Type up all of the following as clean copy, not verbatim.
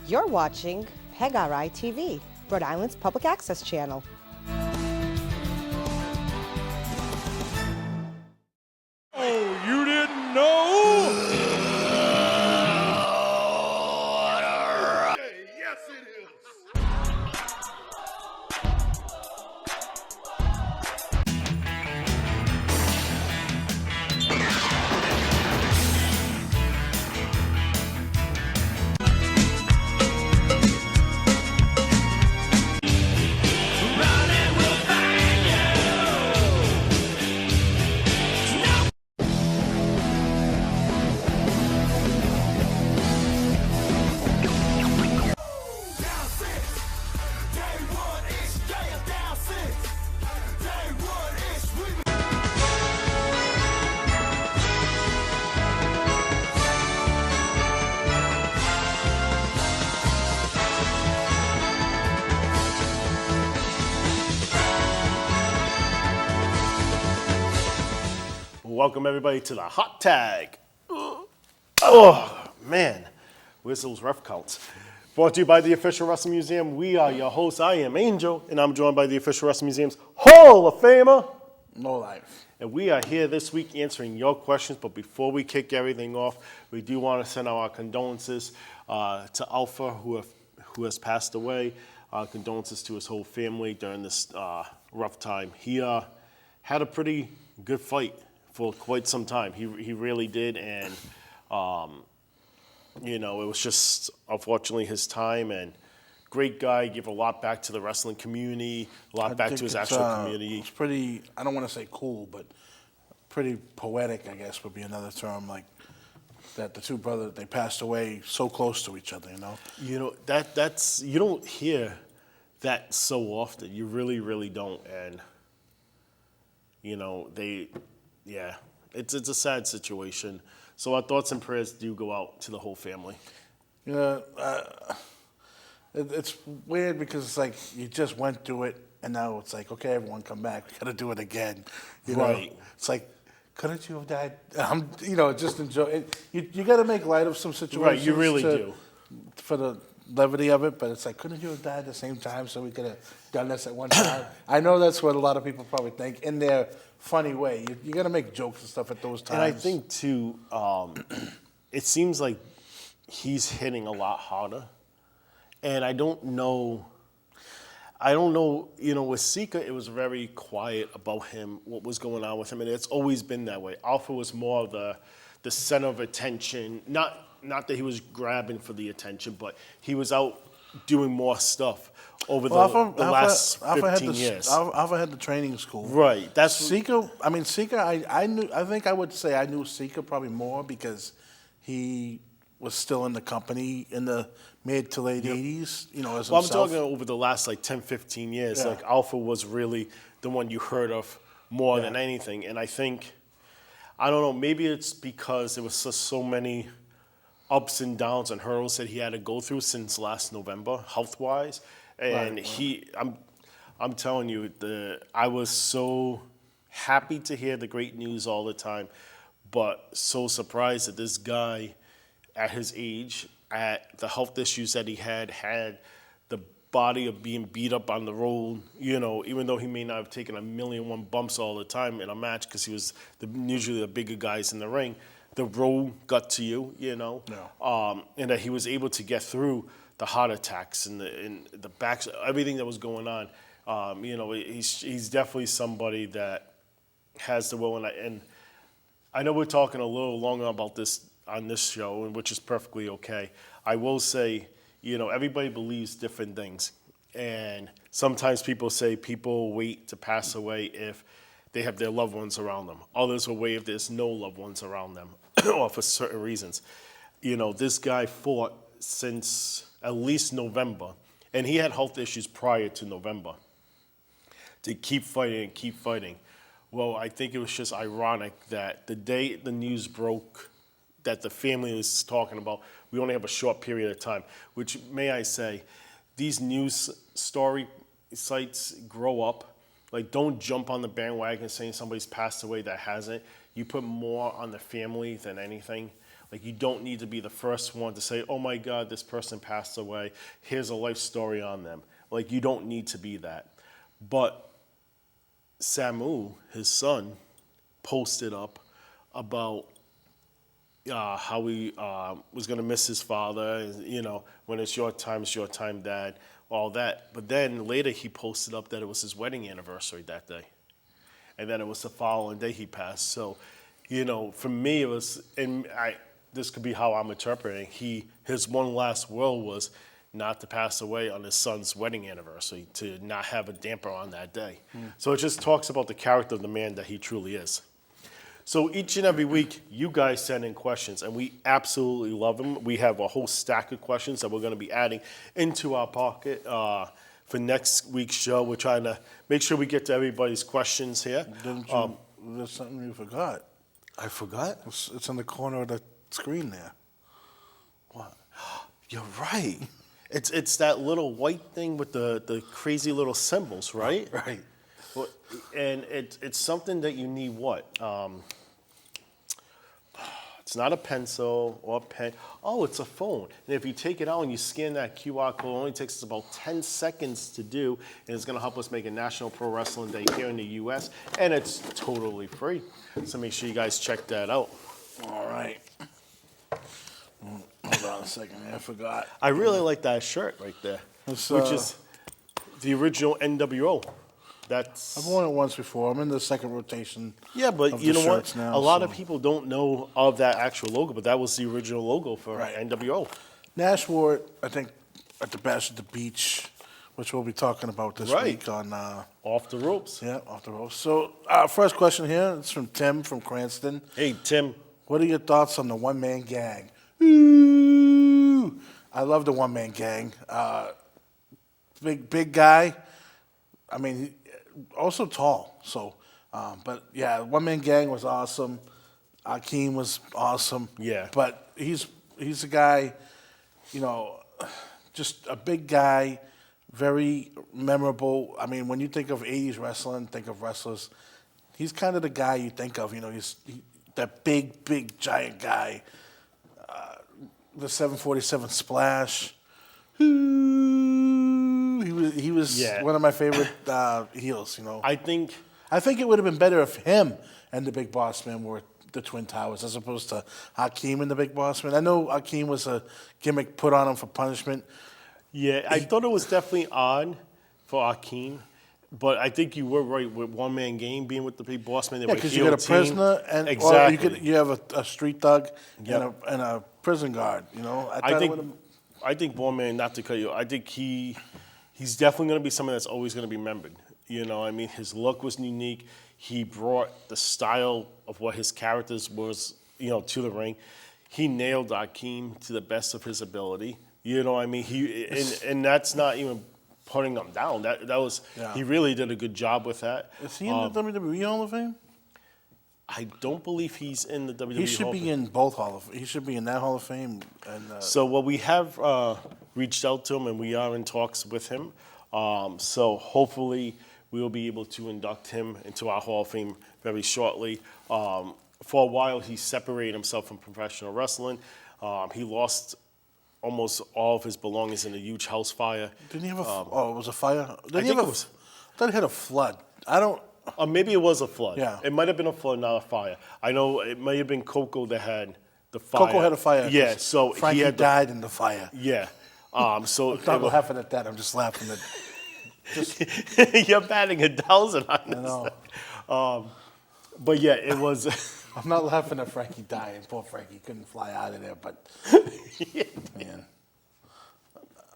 You're watching PEGRI TV, Rhode Island's public access channel. Oh, you didn't know? Yes, it is. Welcome everybody to the Hot Tag. Oh man, where's those ref counts? Brought to you by the Official Wrestling Museum. We are your hosts. I am Angel, and I'm joined by the Official Wrestling Museum's Hall of Famer. No life. And we are here this week answering your questions. But before we kick everything off, we do want to send out our condolences to Alpha, who has passed away. Condolences to his whole family during this rough time. He had a pretty good fight for quite some time. He really did, and it was just unfortunately his time. And great guy, gave a lot back to the wrestling community, a lot back to his actual community. It's pretty, I don't want to say cool, but pretty poetic, I guess, would be another term, like that the two brothers, they passed away so close to each other, you know? You know, that's you don't hear that so often. You really, really don't. And it's a sad situation. So our thoughts and prayers do go out to the whole family. You know, it's weird because it's like you just went through it, and now it's like, okay, everyone come back. We got to do it again. You know? Right. It's like, couldn't you have died? Just enjoy it. You got to make light of some situations. Right, you really do. For the levity of it, but it's like, couldn't you have died at the same time so we could have done this at one time? I know that's what a lot of people probably think in their funny way. You got to make jokes and stuff at those times. And I think, too, it seems like he's hitting a lot harder. And I don't know, with Sika, it was very quiet about him, what was going on with him. And it's always been that way. Alpha was more of the center of attention. Not that he was grabbing for the attention, but he was out doing more stuff over the last 15 years. Alpha had the training school. Right. That's Sika. I mean, Sika. I knew. I think I would say I knew Sika probably more because he was still in the company in the mid to late 80s. As I'm himself. talking over the last 10, 15 years. Yeah. Like Alpha was really the one you heard of more than anything. And I think, I don't know, maybe it's because there was so many ups and downs and hurdles that he had to go through since last November, health-wise. And I'm telling you, I was so happy to hear the great news all the time, but so surprised that this guy, at his age, at the health issues that he had the body of being beat up on the road, even though he may not have taken 1,000,001 bumps all the time in a match because he was usually the bigger guys in the ring. The road got to you, and that he was able to get through the heart attacks and the backs, everything that was going on. He's definitely somebody that has the will, and I know we're talking a little longer about this on this show, and which is perfectly okay. I will say, everybody believes different things, and sometimes people say people wait to pass away if they have their loved ones around them. Others will wait if there's no loved ones around them, or for certain reasons. This guy fought since at least November, and he had health issues prior to November, to keep fighting and keep fighting. Well, I think it was just ironic that the day the news broke that the family was talking about, we only have a short period of time, which, may I say, these news story sites grow up. Like, don't jump on the bandwagon saying somebody's passed away that hasn't. You put more on the family than anything. Like, you don't need to be the first one to say, oh my God, this person passed away. Here's a life story on them. Like, you don't need to be that. But Samu, his son, posted up about how he was going to miss his father, when it's your time, Dad, all that. But then later he posted up that it was his wedding anniversary that day. And then it was the following day he passed. So, for me, it was, this could be how I'm interpreting, his one last will was not to pass away on his son's wedding anniversary, to not have a damper on that day. So it just talks about the character of the man that he truly is. So each and every week, you guys send in questions, and we absolutely love them. We have a whole stack of questions that we're going to be adding into our pocket for next week's show. We're trying to make sure we get to everybody's questions here. There's something you forgot. I forgot? It's in the corner of the screen there. What? You're right. It's that little white thing with the crazy little symbols, right? Right. Well, and it's something that you need what? It's not a pencil or a pen. Oh, it's a phone. And if you take it out and you scan that QR code, it only takes us about 10 seconds to do, and it's going to help us make a National Pro Wrestling Day here in the U.S., and it's totally free. So make sure you guys check that out. All right. Hold on a second, I forgot. I really like that shirt right there, It's, which is the original NWO. I've worn it once before. I'm in the second rotation. Yeah, but of you the know what? shirts now, A lot of so- people don't know of that actual logo, but that was the original logo for Right. NWO. Nash wore it, I think, at the Bash at the Beach, which we'll be talking about this Right. week on, Off the ropes. off the road. So, first question here, it's from Tim from Cranston. Hey, Tim. What are your thoughts on the one-man gang? Ooh, I love the one-man gang. Big guy. I mean, also tall. So, but yeah, one-man gang was awesome. Akeem was awesome. Yeah. But he's a guy, just a big guy, very memorable. I mean, when you think of 80s wrestling, think of wrestlers, he's kind of the guy you think of. He's that big, giant guy. The 747 Splash. Ooh, he was Yeah. one of my favorite heels. I think I think it would have been better if him and the Big Boss Man were the Twin Towers as opposed to Hakeem and the Big Boss Man. I know Hakeem was a gimmick put on him for punishment. I thought it was definitely odd for Akeem, but I think you were right with one man game being with the Big Boss Man. They Yeah, were because heel you got a team. prisoner and exactly. or you have a street thug Yep. and a prison guard. I think one man, not to cut you, I think he's definitely going to be someone that's always going to be remembered. I mean, his look was unique. He brought the style of what his characters was, to the ring. He nailed Akeem to the best of his ability. I mean, and that's not even putting him down. That was he really did a good job with that. Is he in the WWE Hall of Fame? I don't believe he's in the WWE. He should Hall of be Fame. in both He should be in that Hall of Fame. And So, we have reached out to him, and we are in talks with him. So hopefully we will be able to induct him into our Hall of Fame very shortly. For a while, he separated himself from professional wrestling. He lost almost all of his belongings in a huge house fire. didn't he have it was a fire? Did I he think have it was. I thought he had a flood. I don't. Maybe it was a flood. Yeah. It might have been a flood, not a fire. I know it might have been Coco that had the fire. Coco had a fire. Yeah, so Frankie he had died in the fire. Yeah. So I'm not laughing at that. I'm just laughing at. you're batting 1,000 on this. know. But yeah, it was. I'm not laughing at Frankie dying. Poor Frankie couldn't fly out of there, but man,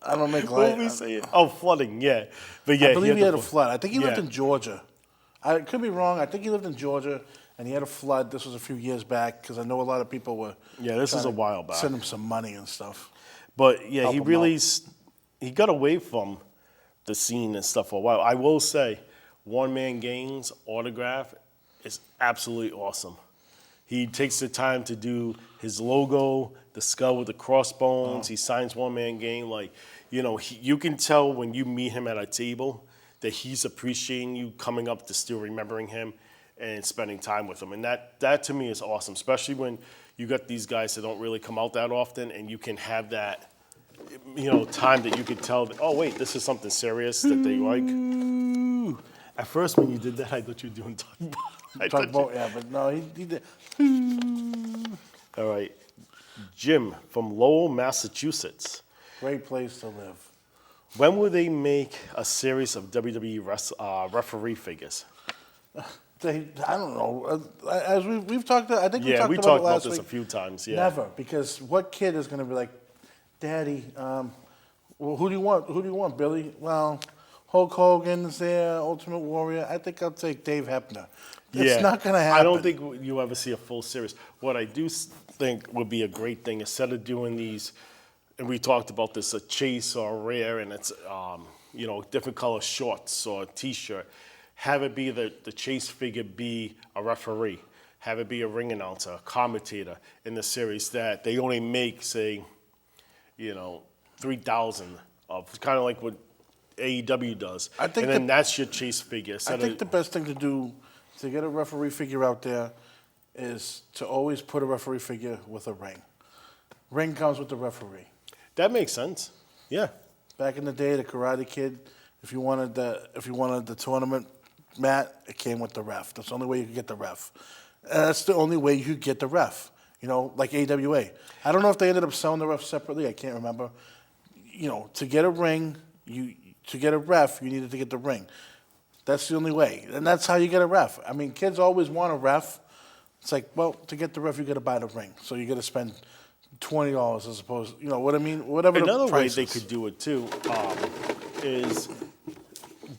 I don't make What light. were we saying? Oh, flooding. Yeah, but yeah, I believe he had a the flood. I think he lived Yeah. in Georgia. I could be wrong. I think he lived in Georgia, and he had a flood. This was a few years back because I know a lot of people were. Yeah, this is trying a to while back. Send him some money and stuff. But yeah, Help he him really out. he got away from the scene and stuff for a while. I will say, One Man Gang's autograph is absolutely awesome. He takes the time to do his logo, the skull with the crossbones. He signs One Man Gang. Like, you can tell when you meet him at a table that he's appreciating you coming up to still remembering him and spending time with him. And that to me is awesome, especially when you got these guys that don't really come out that often, and you can have that, time that you could tell, that, oh, wait, this is something serious that they like. At first, when you did that, I thought you were doing Tugboat, yeah, but no, he did. All right. Jim from Lowell, Massachusetts. Great place to live. When will they make a series of WWE referee figures? I don't know. As we've talked, I think we Yeah, talked we about talked it about last this week. a few times. Yeah. Never, because what kid is going to be like, Daddy, well, who do you want? Who do you want, Billy? Well, Hulk Hogan's there, Ultimate Warrior. I think I'll take Dave Hebner. It's not going to happen. I don't think you ever see a full series. What I do think would be a great thing, instead of doing these, and we talked about this, a chase or a rare, and it's different color shorts or a T-shirt. Have it be the chase figure be a referee. Have it be a ring announcer, a commentator in the series that they only make, say, 3,000 of, kind of like what AEW does. I think and then that's your chase figure. I think the best thing to do to get a referee figure out there is to always put a referee figure with a ring. Ring comes with the referee. That makes sense. Yeah. Back in the day, the Karate Kid, if you wanted the tournament mat, it came with the ref. That's the only way you could get the ref. And that's the only way you could get the ref. Like AWA. I don't know if they ended up selling the ref separately. I can't remember. To get a ring, to get a ref, you needed to get the ring. That's the only way, and that's how you get a ref. I mean, kids always want a ref. It's like, well, to get the ref, you got to buy the ring. So you got to spend $20 as opposed, what I mean? Whatever Another the way price they is. could do it too is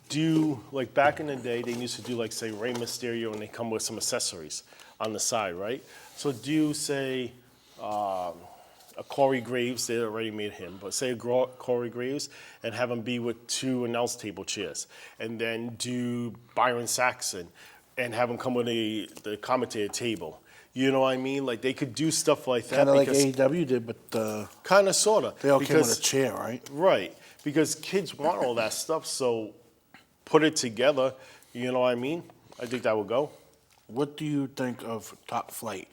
do, like back in the day, they used to do like, say, Rey Mysterio, and they come with some accessories on the side, right? So do, say, a Corey Graves, they already made him, but say a Corey Graves and have him be with 2 announce table chairs. And then do Byron Saxon and have him come with the commentator table. You know what I mean? Like they could do stuff like that. Kind of like AEW did, but kind of, sort of. they all came with a chair, right? Right, because kids want all that stuff, so put it together, you know what I mean? I think that would go. What do you think of Top Flight?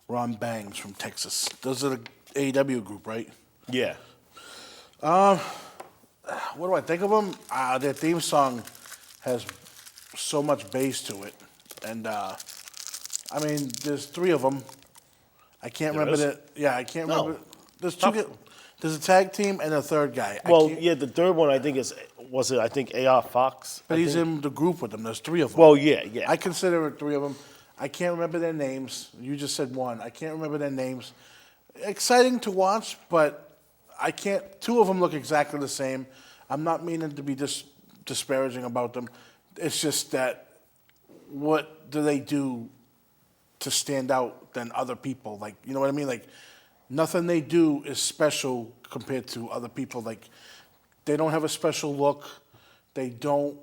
Ron Bangs from Texas. Those are the AEW group, right? Yeah. What do I think of them? Their theme song has so much bass to it. And, there's 3 of them. I can't There remember is? that. Yeah, I can't No. remember. There's Tough. There's a tag team and a third guy. Well, yeah, the third one I think was AR Fox? But I he's think? in the group with them. There's 3 of them. Well, yeah. I consider it 3 of them. I can't remember their names. You just said 1. I can't remember their names. Exciting to watch, but I can't. 2 of them look exactly the same. I'm not meaning to be disparaging about them. It's just that what do they do to stand out than other people? Like, you know what I mean? Like, nothing they do is special compared to other people. Like, they don't have a special look. They don't.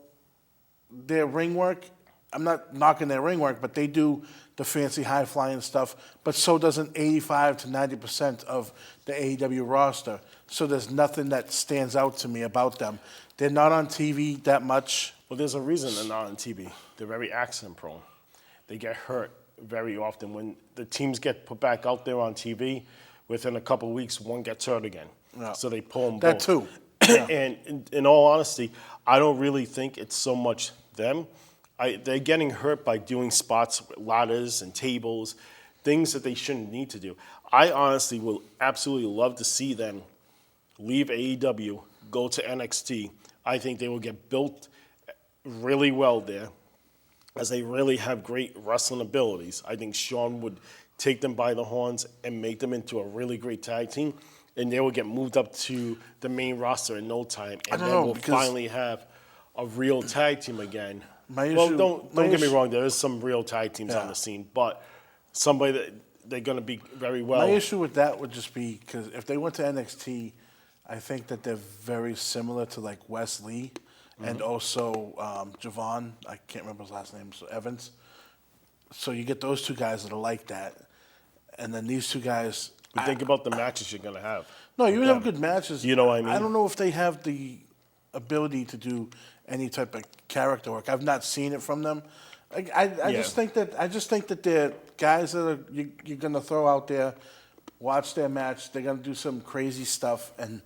Their ring work, I'm not knocking their ring work, but they do the fancy high-flying stuff, but so doesn't 85 to 90% of the AEW roster. So there's nothing that stands out to me about them. They're not on TV that much. Well, there's a reason they're not on TV. They're very accident-prone. They get hurt very often. When the teams get put back out there on TV, within a couple of weeks, one gets hurt again. Yeah. So they pull them That both. too. And in all honesty, I don't really think it's so much them. They're getting hurt by doing spots with ladders and tables, things that they shouldn't need to do. I honestly will absolutely love to see them leave AEW, go to NXT. I think they will get built really well there, as they really have great wrestling abilities. I think Shawn would take them by the horns and make them into a really great tag team, and they will get moved up to the main roster in no time, and don't then know, we'll because- finally have a real tag team again. My Well, issue- don't my get me issue- wrong. There is some real tag teams on Yeah. the scene, but somebody that they're going to be very well. My issue with that would just be because if they went to NXT, I think that they're very similar to like Wes Lee and also Javon. I can't remember his last name. So Evans. So you get those 2 guys that are like that, and then these 2 guys. But think about the matches you're going to have. No, you with have them. good matches. You know what I mean? I don't know if they have the ability to do any type of character work. I've not seen it from them. I just think that the guys that you're going to throw out there, watch their match. They're going to do some crazy stuff, and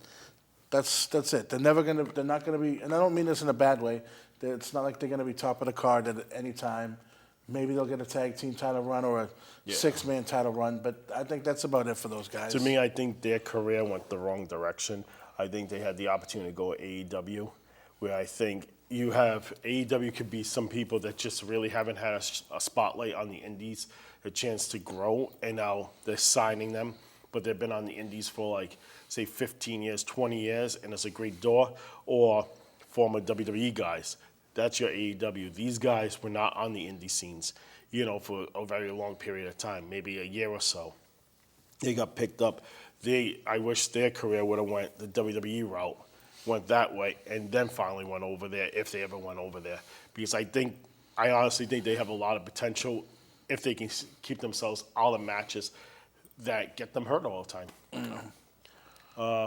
that's it. They're not going to be, and I don't mean this in a bad way. It's not like they're going to be top of the card at any time. Maybe they'll get a tag team title run or a 6-man title run, but I think that's about it for those guys. To me, I think their career went the wrong direction. I think they had the opportunity to go with AEW, where I think you have AEW could be some people that just really haven't had a spotlight on the indies, a chance to grow, and now they're signing them, but they've been on the indies for like, say, 15 years, 20 years, and it's a great door, or former WWE guys. That's your AEW. These guys were not on the indie scenes, for a very long period of time, maybe a year or so. They got picked up. I wish their career would have went the WWE route, went that way, and then finally went over there, if they ever went over there. Because I honestly think they have a lot of potential if they can keep themselves out of matches that get them hurt all the time.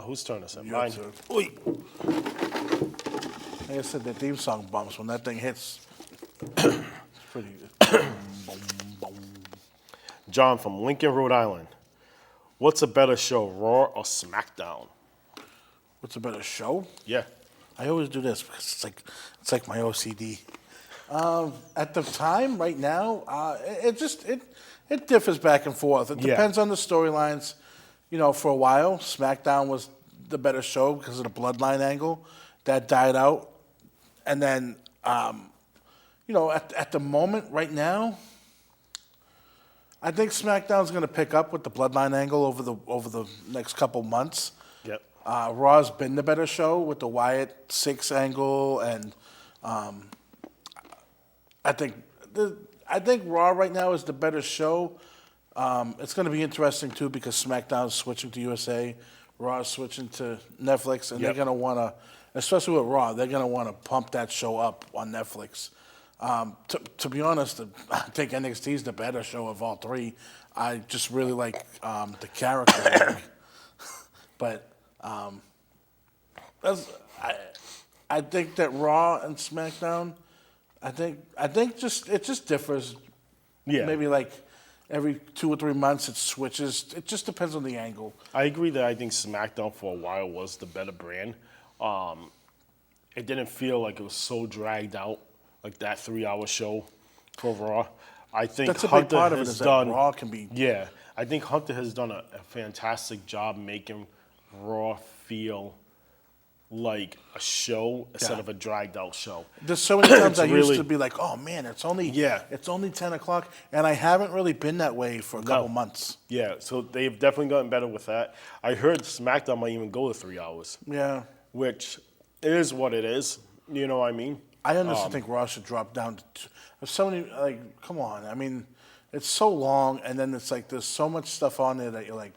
Whose turn is it? Your Mine. turn. Oy. Like I said, the theme song bumps when that thing hits. It's pretty. John from Lincoln, Rhode Island. What's a better show, Raw or SmackDown? What's a better show? Yeah. I always do this because it's like my OCD. At the time, right now, it differs back and forth. It depends on the storylines. For a while, SmackDown was the better show because of the Bloodline angle. That died out, and then at the moment right now, I think SmackDown's going to pick up with the Bloodline angle over the next couple months. Yep. Raw's been the better show with the Wyatt 6 angle, and I think Raw right now is the better show. It's going to be interesting too because SmackDown's switching to USA, Raw's switching to Netflix, and they're going to want to, especially with Raw, they're going to want to pump that show up on Netflix. To be honest, I think NXT is the better show of all three. I just really like the character work. But I think that Raw and SmackDown, I think it just differs. Yeah. Maybe like every 2 or 3 months it switches. It just depends on the angle. I agree that I think SmackDown for a while was the better brand. It didn't feel like it was so dragged out, like that 3-hour show for Raw. I think That's a big Hunter part of it has is that done. Raw can be. Yeah, I think Hunter has done a fantastic job making Raw feel like a show instead of a dragged out show. There's so many times I really- used to be like, oh man, it's only 10 o'clock, and I haven't really been that way for a couple months. Yeah, so they've definitely gotten better with that. I heard SmackDown might even go to 3 hours, Yeah. which is what it is. You know what I mean? I honestly think Raw should drop down to there's so many, come on. I mean, it's so long, and then it's like there's so much stuff on there that you're like,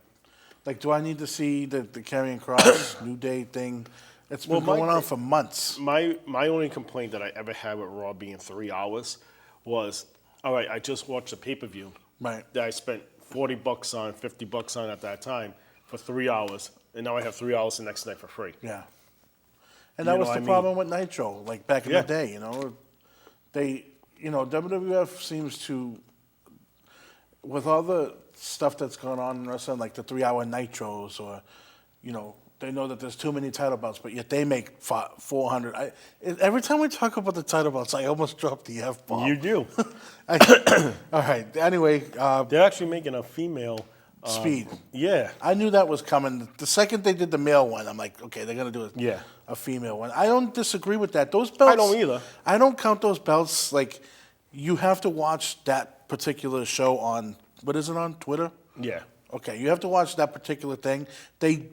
do I need to see the Karrion Kross New Day thing? It's been going on for months. My only complaint that I ever had with Raw being 3 hours was, all right, I just watched a pay-per-view Right. that I spent $40 on, $50 on at that time for 3 hours, and now I have 3 hours the next night for free. Yeah. And that was the problem with Nitro, like back in the day, WWF seems to, with all the stuff that's going on in wrestling, like the 3-hour Nitros, or, they know that there's too many title belts, but yet they make 400. Every time we talk about the title belts, I almost drop the F-bomb. You do. All right. Anyway, They're actually making a female. Speed. Yeah. I knew that was coming. The second they did the male one, I'm like, okay, they're going to do a female one. I don't disagree with that. Those belts. I don't either. I don't count those belts. Like, you have to watch that particular show on, what is it on, Twitter? Yeah. Okay, you have to watch that particular thing. They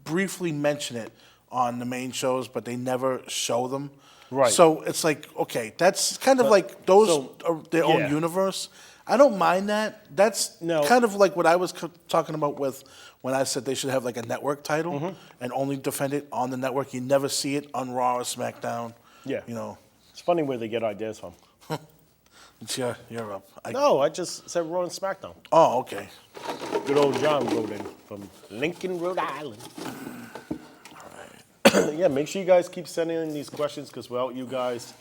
briefly mention it on the main shows, but they never show them. Right. So it's like, okay, that's kind of like those are their own universe. I don't mind that. That's kind of like what I was talking about with when I said they should have like a network title and only defend it on the network. You never see it on Raw or SmackDown. Yeah. You It's funny where they get ideas from. You're up. No, I just said Raw and SmackDown. Oh, okay. Good old John wrote in from Lincoln, Rhode Island. All right. Yeah, make sure you guys keep sending in these questions because without you guys,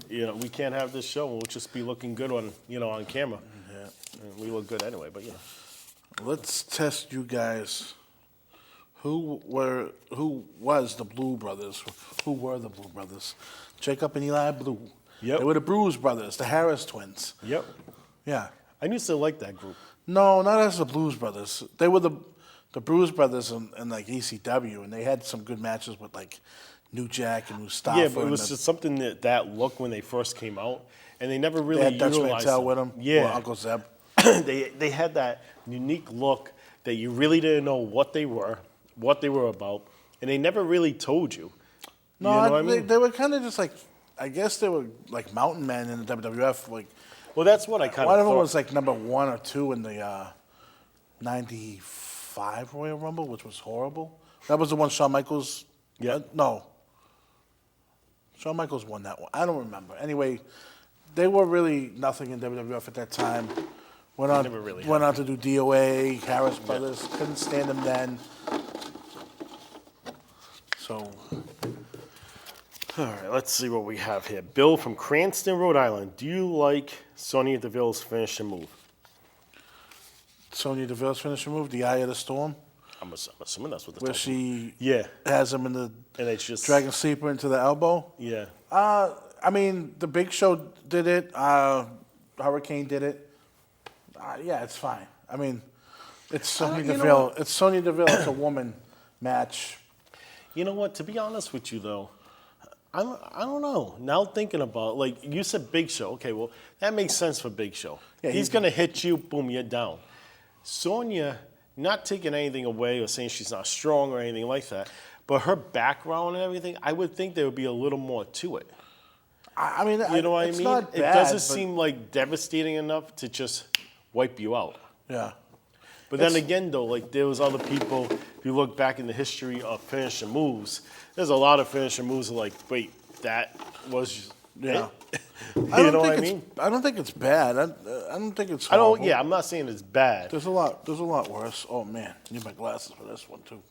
You know, we can't have this show. We'll just be looking good on camera. Yeah. And we look good anyway, but Let's test you guys. Who was the Blue Brothers? Who were the Blue Brothers? Jacob and Eli Blue. Yep. They were the Bruise Brothers, the Harris twins. Yep. Yeah. I used to like that group. No, not as the Blues Brothers. They were the Bruise Brothers in like ECW, and they had some good matches with like New Jack and Mustafa. Yeah, but it was just something that look when they first came out, and they never really they had Dutch utilized Mantel them. with them. Yeah, or Uncle Zeb. they had that unique look that you really didn't know what they were about, and they never really told you. No, you know what I mean? they were kind of just like, I guess they were like mountain men in the WWF. Like Well, that's what I kind one of of them thought. was like number 1 or 2 in the '95 Royal Rumble, which was horrible. That was the one Shawn Michaels. Yeah. No. Shawn Michaels won that one. I don't remember. Anyway, they were really nothing in WWF at that time. Went on, never really went on to do DOA, Harris Brothers. Couldn't stand them then. So, All right, let's see what we have here. Bill from Cranston, Rhode Island. Do you like Sonya Deville's finishing move? Sonya Deville's finishing move, the Eye of the Storm, I'm assuming that's what the where title- she Yeah, has him in the and it's just Dragon Sleeper into the elbow. Yeah, I mean, the Big Show did it. Hurricane did it. Yeah, it's fine. I mean, it's Sonya you know Deville. It's Sonya Deville. It's a woman match. you know what? To be honest with you, though, I don't know. Now thinking about, like you said, Big Show. Okay, well that makes sense for Big Show. Yeah, He's he- gonna hit you, boom, you're down. Sonya, not taking anything away or saying she's not strong or anything like that, but her background and everything, I would think there would be a little more to it. I mean, You know what I it's mean? not It bad, doesn't but- seem like devastating enough to just wipe you out. Yeah. But then It's- again, though, like there was other people. If you look back in the history of finishing moves, there's a lot of finishing moves. Like, wait, that was Yeah. it? You know what I mean? I don't think it's bad. I don't think it's. I don't. horrible. Yeah, I'm not saying it's bad. There's a lot worse. Oh man, I need my glasses for this one too.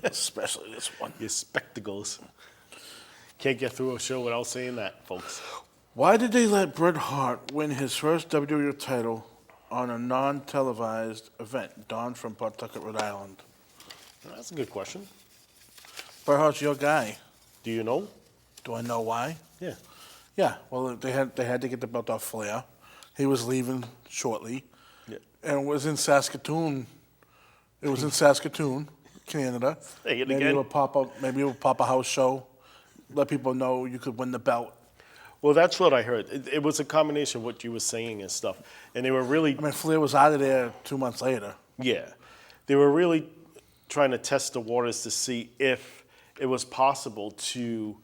Especially this one. Your spectacles. Can't get through a show without saying that, folks. Why did they let Bret Hart win his first WWE title on a non-televised event? Don from Pawtucket, Rhode Island. That's a good question. Bret Hart's your guy. Do you know? Do I know why? Yeah. Yeah. Well, they had to get the belt off Flair. He was leaving shortly, Yeah. and it was in Saskatoon. It was in Saskatoon, Canada. Say it maybe again. it would pop up. Maybe it would pop a house show. Let people know you could win the belt. Well, that's what I heard. It was a combination of what you were saying and stuff, and they were really I mean, Flair was out of there 2 months later. Yeah. They were really trying to test the waters to see if it was possible to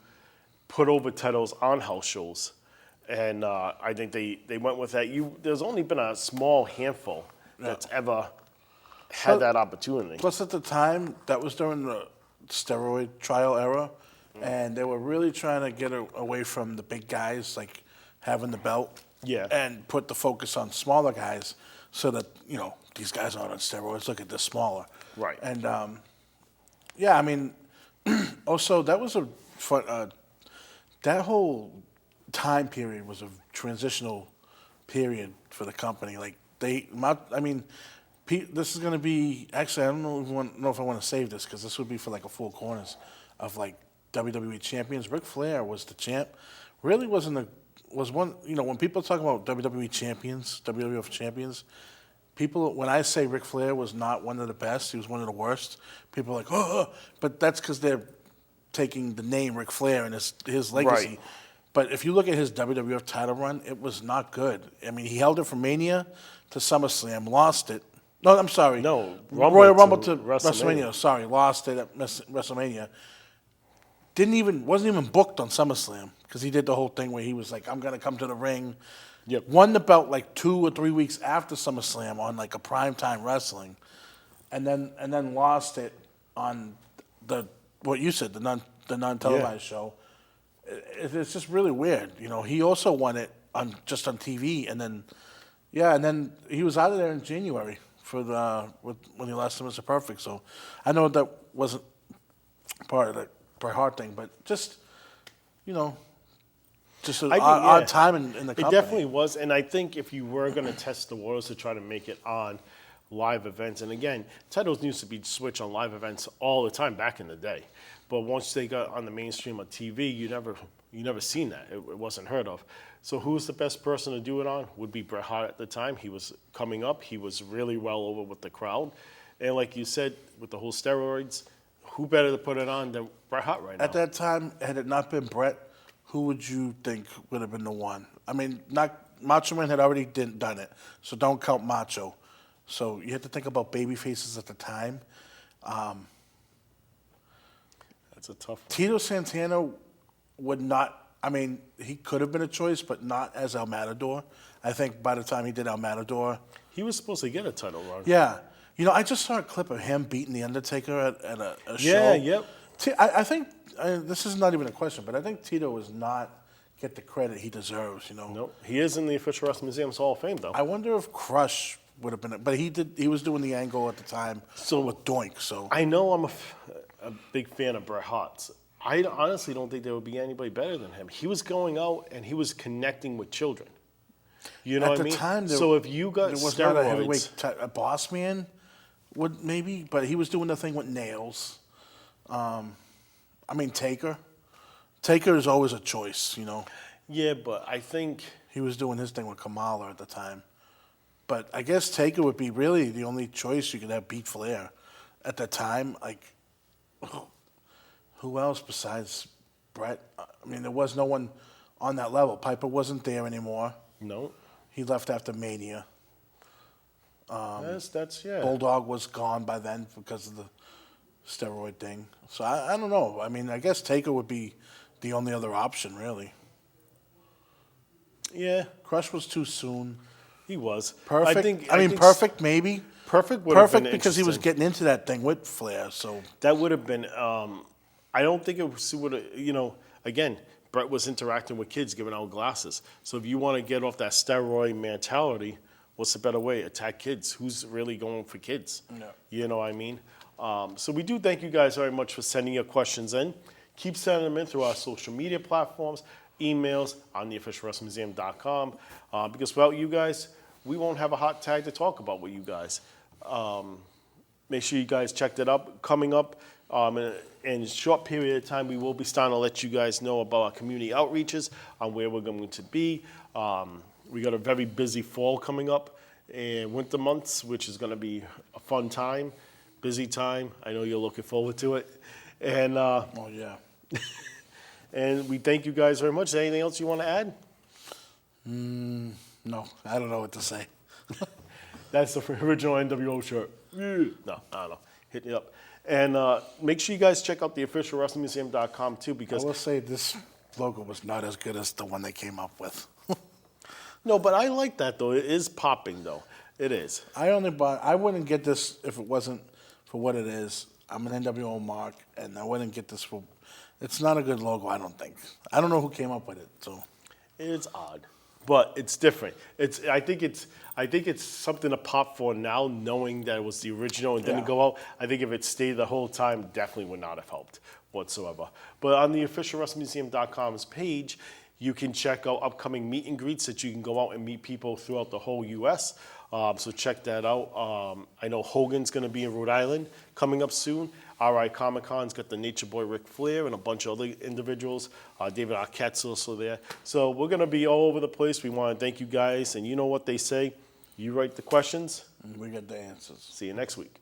put over titles on house shows. And I think they went with that. There's only been a small handful that's ever had that opportunity. Plus, at the time, that was during the steroid trial era, and they were really trying to get away from the big guys, like having the belt, Yeah. and put the focus on smaller guys, so that these guys aren't on steroids. Look at this smaller, Right. And yeah, I mean, also that was a fun. That whole time period was a transitional period for the company. Like this is going to be actually. I don't know if I want to save this because this would be for like a Four Corners of like WWE champions. Ric Flair was the champ. Really was one. When people talk about WWE champions, WWF champions, people when I say Ric Flair was not one of the best, he was one of the worst. People are like, oh, but that's because they're taking the name Ric Flair and his legacy. Right. But if you look at his WWF title run, it was not good. I mean, he held it from Mania to SummerSlam, lost it. No, I'm sorry. No, Royal Rumble to to WrestleMania. WrestleMania. Sorry, lost it at WrestleMania. Wasn't even booked on SummerSlam because he did the whole thing where he was like, "I'm gonna come to the ring." Yep. Won the belt like 2 or 3 weeks after SummerSlam on like a primetime wrestling, and then lost it on what you said, the non televised show. It's just really weird. He also won it on TV, and then he was out of there in January for when he lost to Mr. Perfect. So I know that wasn't part of the Bret Hart thing, but just just an I think, odd yeah. time in the company. It definitely was, and I think if you were going to test the waters to try to make it on live events, and again, titles used to be switched on live events all the time back in the day, but once they got on the mainstream on TV, you never seen that. It wasn't heard of. So who's the best person to do it on? Would be Bret Hart at the time. He was coming up. He was really well over with the crowd, and like you said, with the whole steroids, who better to put it on than Bret Hart right now? At that time, had it not been Brett, who would you think would have been the one? I mean, Macho Man had already done it, so don't count Macho. So you have to think about baby faces at the time. That's a tough one. Tito Santana would not. I mean, he could have been a choice, but not as El Matador. I think by the time he did El Matador, He was supposed to get a title run. yeah. You know, I just saw a clip of him beating The Undertaker at a show. Yeah, yep. I think this is not even a question, but I think Tito does not get the credit he deserves. You know. Nope. He is in the official Wrestling Museum's Hall of Fame, though. I wonder if Crush would have been, but he was doing the angle at the time. So- with Doink, so I know I'm a big fan of Bret Hart. I honestly don't think there would be anybody better than him. He was going out and he was connecting with children. You know at what the I mean? time, So if you got there was not a heavyweight, steroids, a Boss Man would maybe, but he was doing the thing with Nails. I mean Taker. Taker is always a choice, you know. yeah, but I think He was doing his thing with Kamala at the time. But I guess Taker would be really the only choice you could have beat Flair at the time. Like, who else besides Brett? I mean, there was no one on that level. Piper wasn't there anymore. no. He left after Mania. That's yeah. Bulldog was gone by then because of the steroid thing. So I don't know. I mean, I guess Taker would be the only other option, really. Yeah, Crush was too soon. he was. Perfect. I think perfect maybe. Perfect would have Perfect been because he was interesting. getting into that thing with Flair. So That would have been. I don't think it would have. You know, again, Brett was interacting with kids, giving out glasses. So if you want to get off that steroid mentality, what's the better way? Attack kids. Who's really going for kids? No. You know what I mean? So we do thank you guys very much for sending your questions in. Keep sending them in through our social media platforms, emails on theofficialwrestlingmuseum.com. Because without you guys, we won't have a hot tag to talk about with you guys. Make sure you guys check that up. Coming up in a short period of time, we will be starting to let you guys know about our community outreaches on where we're going to be. We got a very busy fall coming up and winter months, which is going to be a fun time, busy time. I know you're looking forward to it. And oh yeah. and we thank you guys very much. Is there anything else you want to add? No, I don't know what to say. That's the original NWO shirt. Yeah. No, I don't know. Hit me up. And make sure you guys check out the official WrestlingMuseum.com too, I because will say this logo was not as good as the one they came up with. no, but I like that though. It is popping though. It is. I wouldn't get this if it wasn't for what it is. I'm an NWO mark, and I wouldn't get this for. It's not a good logo, I don't think. I don't know who came up with it. So It's odd, but it's different. I think it's something to pop for now, knowing that it was the original and didn't Yeah. go out. I think if it stayed the whole time, definitely would not have helped whatsoever. But on the official WrestlingMuseum.com's page, you can check out upcoming meet and greets that you can go out and meet people throughout the whole U.S. So check that out. I know Hogan's going to be in Rhode Island coming up soon. RI Comic Con's got the Nature Boy Ric Flair and a bunch of other individuals. David Arquette's also there. So we're going to be all over the place. We want to thank you guys. And you know what they say? You write the questions. we get the answers. See you next week.